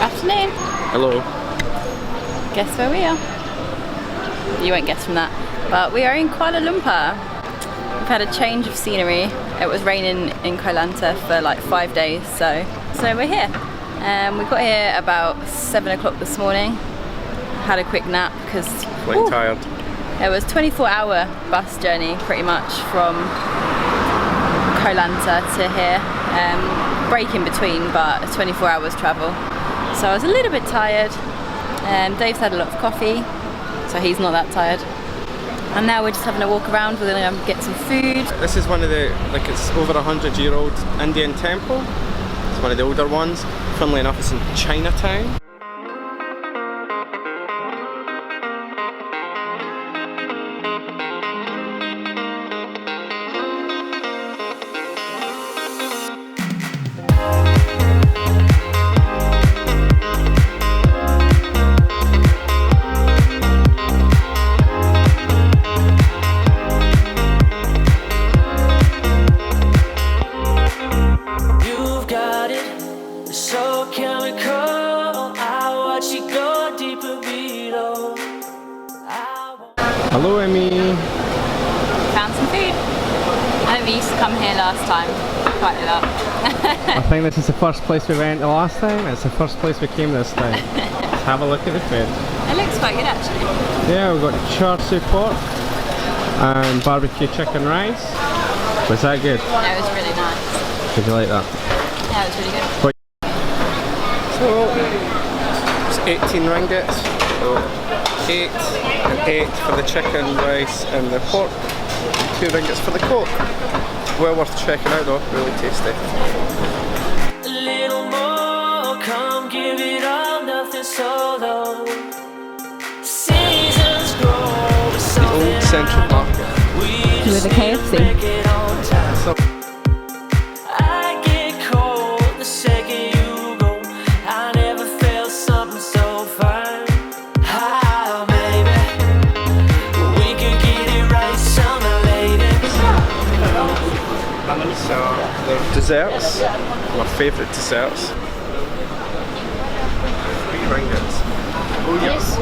Afternoon. Hello. Guess where we are? You won't guess from that, but we are in Kuala Lumpur. We've had a change of scenery. It was raining in Kuala Lumpur for like 5 days, so we're here. We got here about 7 o'clock this morning. Had a quick nap because Quite tired. It was a 24-hour bus journey pretty much from Kuala Lumpur to here. Break in between, but it's 24 hours travel. So I was a little bit tired. Dave's had a lot of coffee, so he's not that tired. And now we're just having a walk around. We're gonna get some food. This is one of the, it's over 100-year-old Indian temple. It's one of the older ones. Funnily enough, it's in Chinatown. Hello, Emmy. Found some food. I think we used to come here last time quite a lot. I think this is the first place we went the last time. It's the first place we came this time. Let's have a look at the food. It looks quite good actually. Yeah, we've got char siu pork and barbecue chicken rice. Was that good? Yeah, it was really nice. Did you like that? Yeah, it was really good. So, it's 18 ringgits. So 8 and 8 for the chicken, rice and the pork. 2 ringgits for the coke. Well worth checking out though, really tasty. A little more, come give it all, nothing solo. Seasons grow, The old Central Market. With a KFC. So, so the desserts, my favourite desserts. 3 ringgits. Oh yes.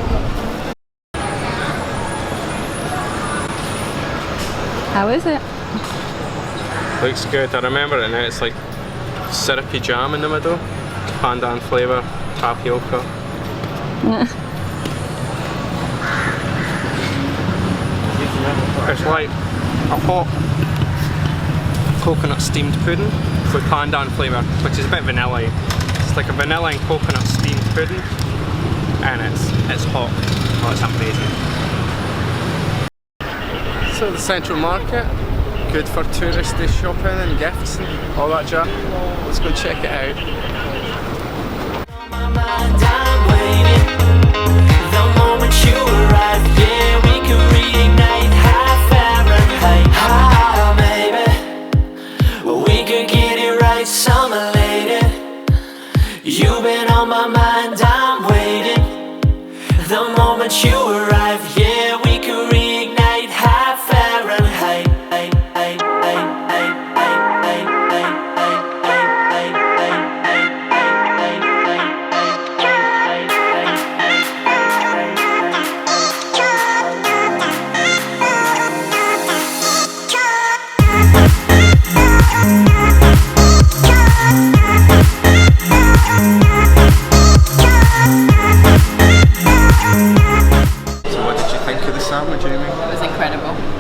How is it? Looks good. I remember it now. It's like syrupy jam in the middle, pandan flavour, tapioca. It's like a hot coconut steamed pudding with pandan flavour, which is a bit vanilla-y. It's like a vanilla and coconut steamed pudding, and it's hot. Oh, it's amazing. So the Central Market, good for touristy shopping and gifts and all that jazz. Let's go check it out. Summer lady, you've been on my mind, I'm waiting. The moment you arrive, yeah, we can reignite high Fahrenheit.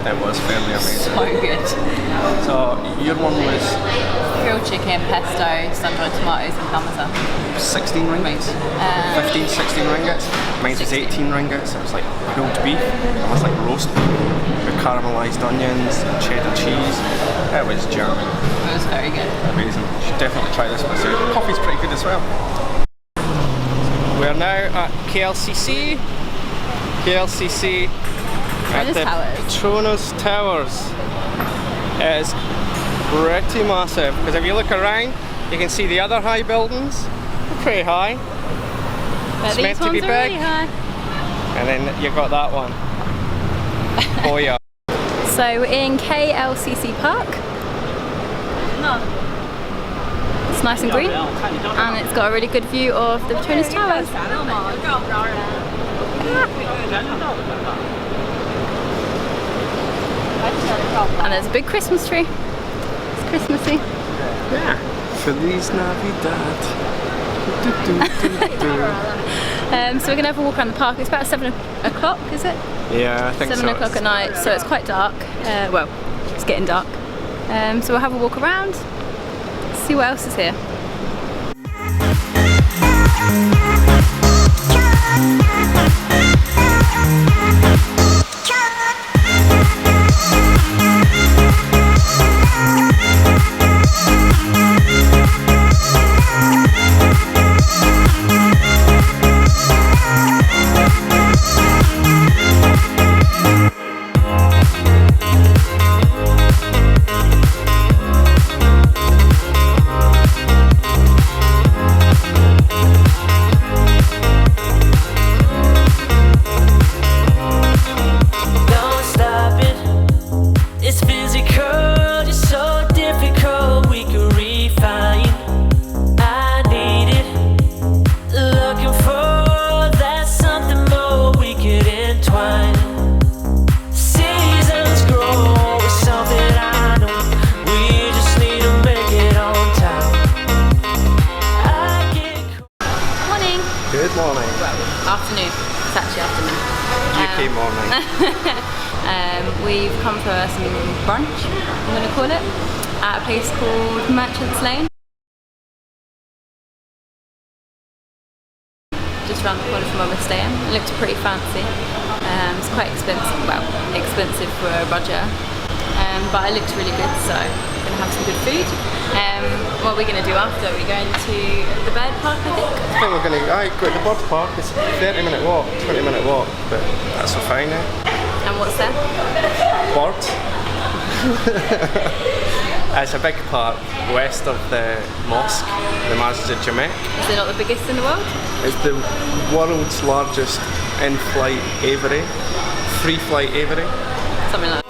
It was fairly amazing. So good. So your one was Grilled chicken, pesto, sun-dried tomatoes and parmesan. 16 ringgits? 15, 16 ringgits? Mine was 18 ringgits. It was like grilled beef. It was like roast beef with caramelised onions and cheddar cheese. It was jamming. It was very good. Amazing. You should definitely try this myself. Coffee's pretty good as well. We're now at KLCC. KLCC. At the Petronas Towers. It is pretty massive because if you look around you can see the other high buildings. They're pretty high. But it's meant to be big. Really high. And then you've got that one. Oh yeah. So we're in KLCC Park. No. It's nice and green, and it's got a really good view of the Petronas Towers. And there's a big Christmas tree. It's Christmassy. Yeah. Feliz Navidad. So we're going to have a walk around the park. It's about 7 o'clock, is it? Yeah, I think 7 o'clock at night, so it's quite dark. Well, it's getting dark. So we'll have a walk around, see what else is here. Good morning. Well, afternoon. It's actually afternoon. UK morning. We've come for some brunch, I'm going to call it, at a place called Merchants Lane. Just around the corner from where we're staying. It looks pretty fancy. It's quite expensive, well, expensive for a budget, but it looks really good, so we're going to have some good food. What we're going to do after, we're going to the bird park, I think. I think we're going to go to the bird park. It's a 30-minute walk, 20-minute walk, but that's fine now. And what's there? Birds. It's a big park west of the mosque, the Masjid Jamek. Is it not the biggest in the world? It's the world's largest in-flight aviary, free-flight aviary. Something like that.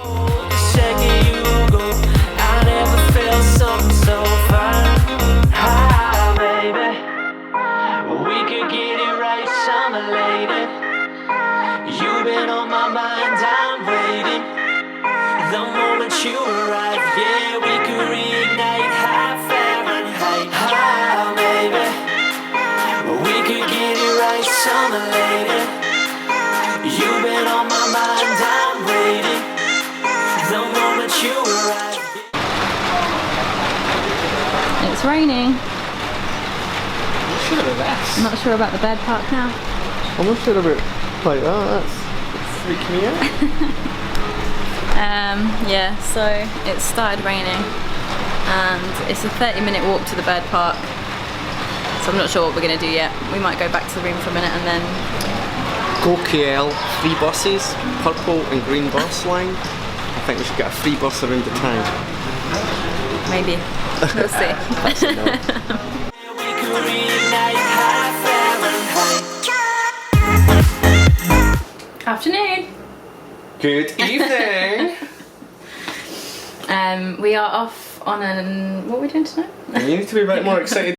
You've been on my mind, I'm waiting. The moment you arrive, yeah, we could reignite high Fahrenheit. Ah, baby, we could get it right summer later. You've been on my mind, I'm waiting. The moment you arrive. It's raining. Sure of this. I'm not sure about the bird park now. I'm not sure about like that. That's freaking me out. Yeah, so it started raining and it's a 30-minute walk to the bird park. So I'm not sure what we're going to do yet. We might go back to the room for a minute and then... Go KL, free buses, purple and green bus line. I think we should get a free bus around the town. Maybe. We'll see. That's a no. Afternoon. Good evening. We are off on an... What are we doing tonight? You need to be a bit more excited.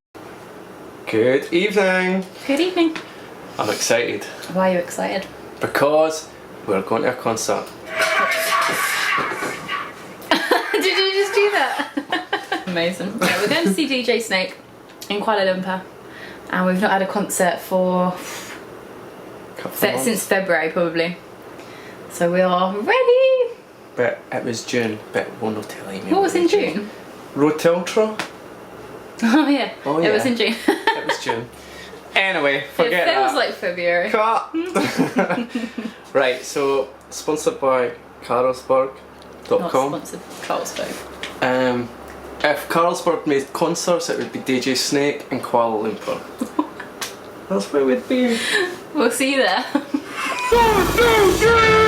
Good evening. Good evening. I'm excited. Why are you excited? Because we're going to a concert. Did you just do that? Amazing. Yeah, we're going to see DJ Snake in Kuala Lumpur, and we've not had a concert for since February probably. So we are ready. But it was June, but we'll not tell you. What was in June? Roteltra? Oh yeah. Oh, It yeah. was in June. It was June. Anyway, forget It feels that. like February. Cut. Right, so sponsored by Carlsberg.com. Not sponsored. Carlsberg. If Carlsberg made concerts, it would be DJ Snake in Kuala Lumpur. That's where it would be. We'll see you there. 1, 2, 3.